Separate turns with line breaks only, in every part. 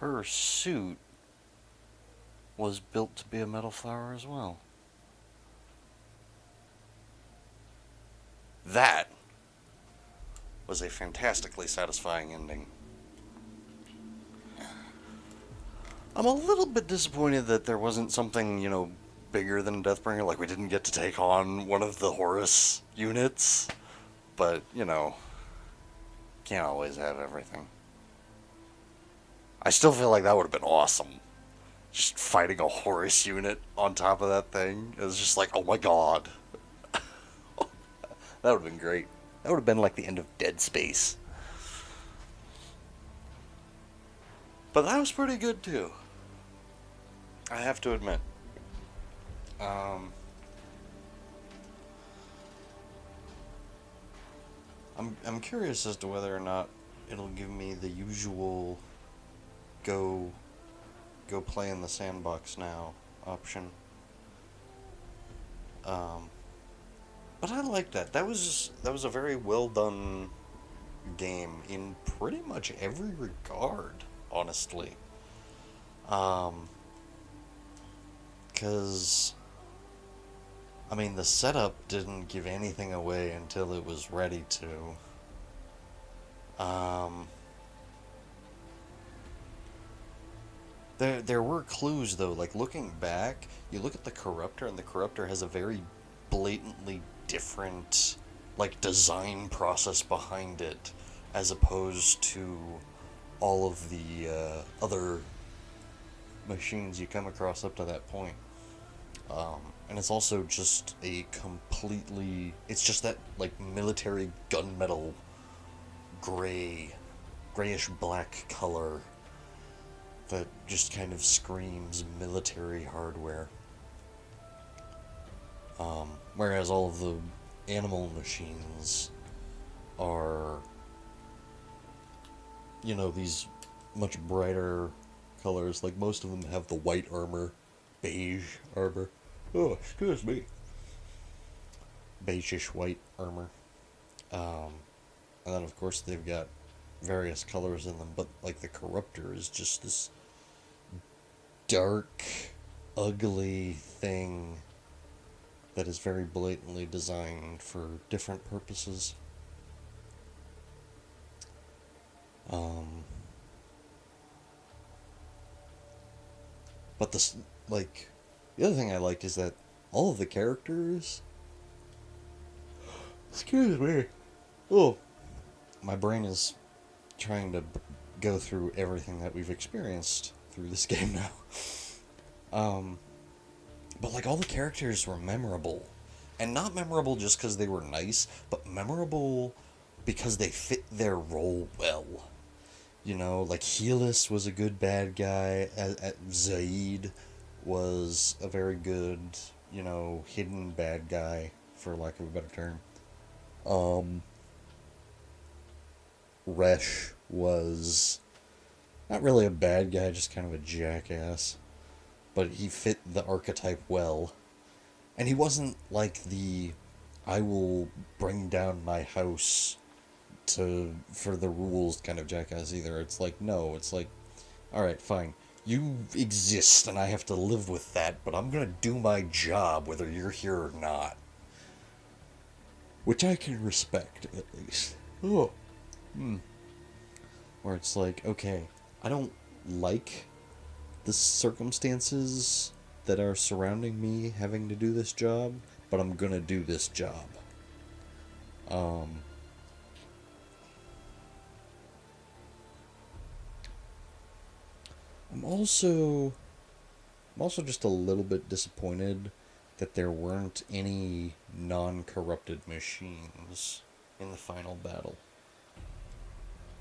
her suit was built to be a metal flower as well. That was a fantastically satisfying ending. I'm a little bit disappointed that there wasn't something, bigger than Deathbringer. Like, we didn't get to take on one of the Horus units. But, can't always have everything. I still feel like that would have been awesome. Just fighting a Horus unit on top of that thing. It was just like, oh my god. That would have been great. That would have been like the end of Dead Space. But that was pretty good too. I have to admit. I'm curious as to whether or not it'll give me the usual go play in the sandbox now option. But I like that. That was a very well done game in pretty much every regard, honestly. Because the setup didn't give anything away until it was ready to. There were clues, though. Like, looking back, you look at the Corruptor, and the Corruptor has a very blatantly different, design process behind it, as opposed to all of the other machines you come across up to that point. And it's also just it's just that, military gunmetal grayish black color that just kind of screams military hardware. Whereas all of the animal machines are, these much brighter colors. Like, most of them have the white armor, beige armor. Oh, excuse me. Beigeish white armor. And then, of course, they've got various colors in them, but, the Corruptor is just this dark, ugly thing that is very blatantly designed for different purposes. But the other thing I liked is that all of the characters... Excuse me. Oh, my brain is trying to go through everything that we've experienced through this game now. But all the characters were memorable. And not memorable just because they were nice, but memorable because they fit their role well. Helis was a good bad guy. Zaid was a very good, hidden bad guy, for lack of a better term. Resh was not really a bad guy, just kind of a jackass. But he fit the archetype well. And he wasn't like the, I will bring down my house for the rules kind of jackass either. It's no, it's alright, fine. You exist and I have to live with that, but I'm gonna do my job whether you're here or not. Which I can respect, at least. Oh. Where it's okay, I don't like the circumstances that are surrounding me having to do this job, but I'm gonna do this job. I'm also just a little bit disappointed that there weren't any non-corrupted machines in the final battle.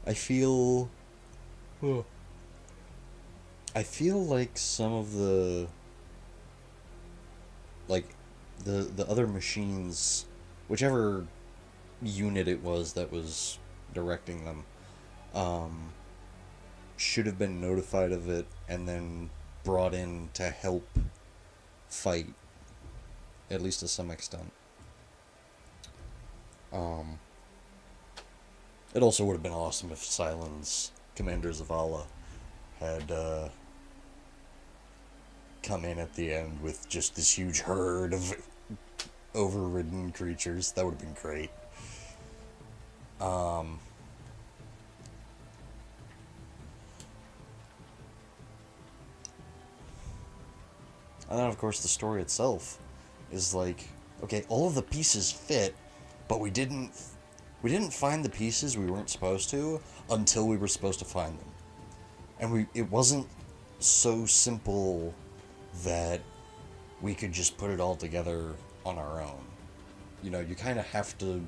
I feel like some of the the other machines, whichever unit it was that was directing them, should have been notified of it and then brought in to help fight, at least to some extent. It also would have been awesome if Cylon's Commanders of Allah had come in at the end with just this huge herd of overridden creatures. That would have been great. And then, of course, the story itself is like, okay, all of the pieces fit, but we didn't find the pieces we weren't supposed to until we were supposed to find them. And it wasn't so simple that we could just put it all together on our own. You know, you kind of have to...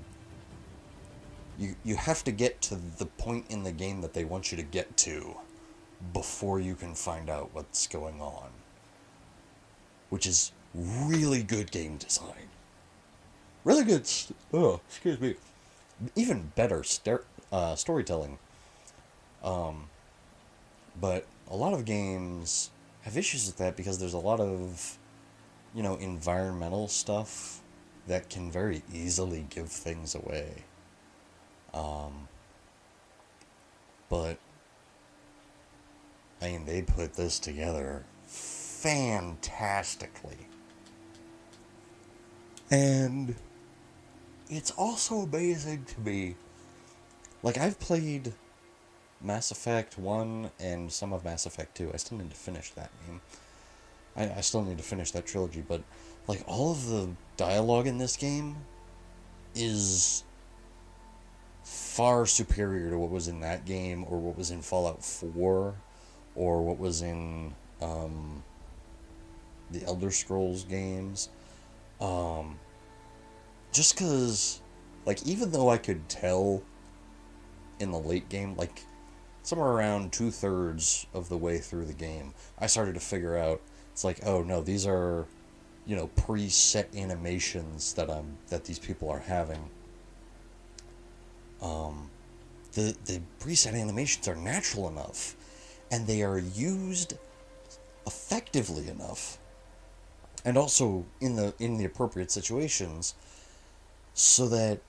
You have to get to the point in the game that they want you to get to before you can find out what's going on. Which is really good game design. Really good... excuse me. Even better storytelling. But a lot of games have issues with that because there's a lot of, you know, environmental stuff that can very easily give things away. But, I mean, they put this together fantastically. And it's also amazing to me. Like, I've played Mass Effect 1 and some of Mass Effect 2. I still need to finish that game. I still need to finish that trilogy, but, like, all of the dialogue in this game is far superior to what was in that game, or what was in Fallout 4, or what was in, the Elder Scrolls games. Just because, like, even though I could tell in the late game, like, somewhere around 2/3 of the way through the game, I started to figure out, it's like, oh no, these are, you know, preset animations that these people are having. The preset animations are natural enough, and they are used effectively enough, and also in the appropriate situations, so that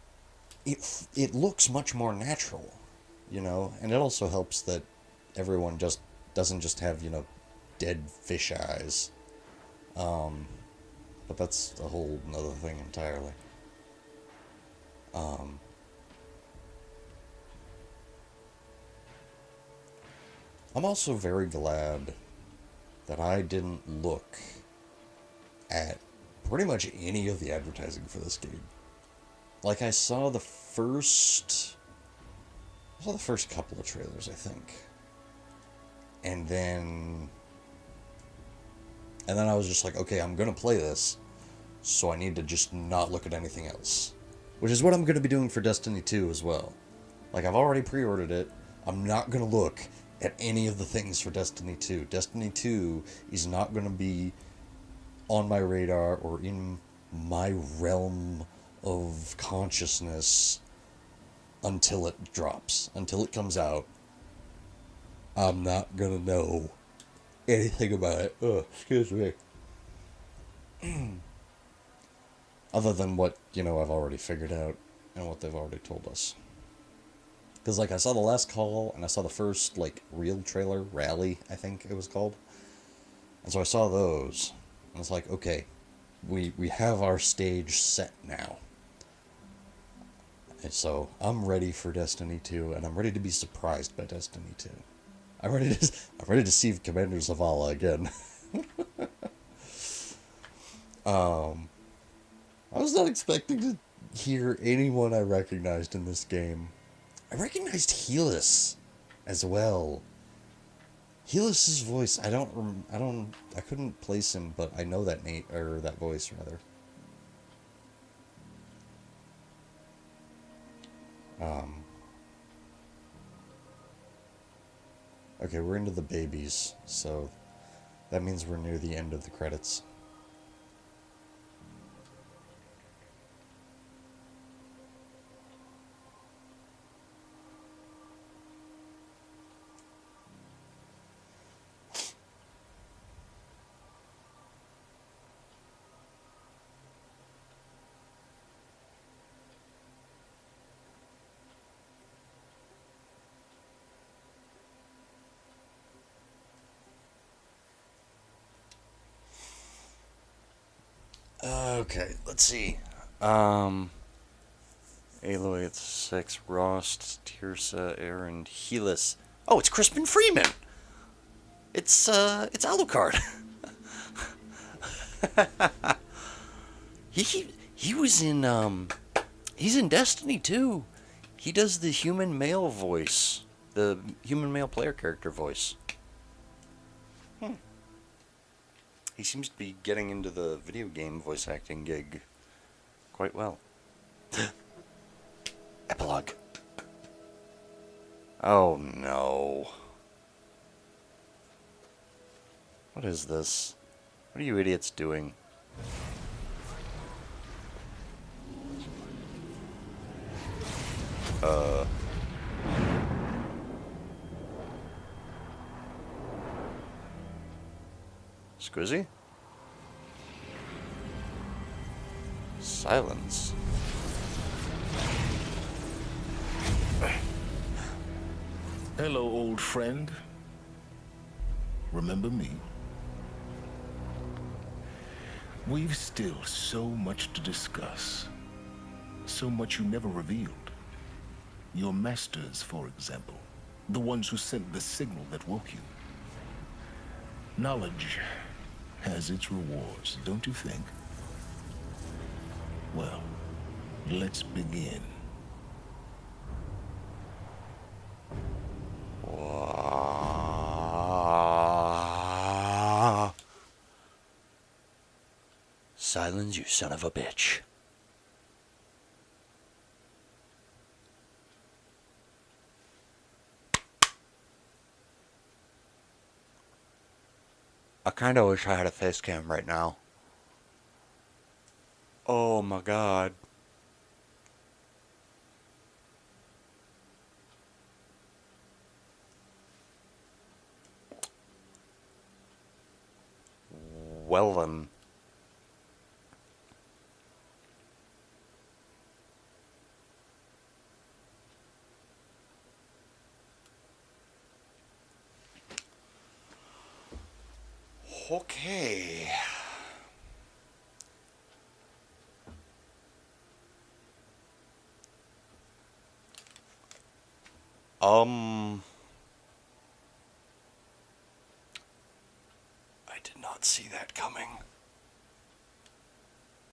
it looks much more natural, you know. And it also helps that everyone just doesn't just have, you know, dead fish eyes. But that's a whole nother thing entirely. I'm also very glad that I didn't look at pretty much any of the advertising for this game. Like, I saw the first couple of trailers, I think. And then I was just like, okay, I'm gonna play this, so I need to just not look at anything else. Which is what I'm gonna be doing for Destiny 2 as well. Like, I've already pre-ordered it. I'm not gonna look at any of the things for Destiny 2. Destiny 2 is not gonna be on my radar or in my realm of consciousness until it drops, until it comes out. I'm not gonna know anything about it. Excuse me. Other than what, you know, I've already figured out and what they've already told us. Because, like, I saw the last call, and I saw the first, like, real trailer, Rally, I think it was called. And so I saw those, and it's like, okay, we have our stage set now. And so I'm ready for Destiny 2, and I'm ready to be surprised by Destiny 2. I'm ready to see Commander Zavala again. I was not expecting to hear anyone I recognized in this game. I recognized Helis as well. Helis's voice, I couldn't place him, but I know that name, or that voice rather. Okay, we're into the babies, so that means we're near the end of the credits. Okay, let's see. Aloy at 6, Rost, Tirsa, Aaron, Helis. Oh, it's Crispin Freeman! It's Alucard. he was in, he's in Destiny too. He does the human male voice. The human male player character voice. He seems to be getting into the video game voice acting gig quite well. Epilogue. Oh no. What is this? What are you idiots doing? Squizzy? Silence.
Hello, old friend. Remember me? We've still so much to discuss. So much you never revealed. Your masters, for example. The ones who sent the signal that woke you. Knowledge has its rewards, don't you think? Well, let's begin.
Silence, you son of a bitch. I kind of wish I had a face cam right now. Oh my god. Well then. Okay. I did not see that coming.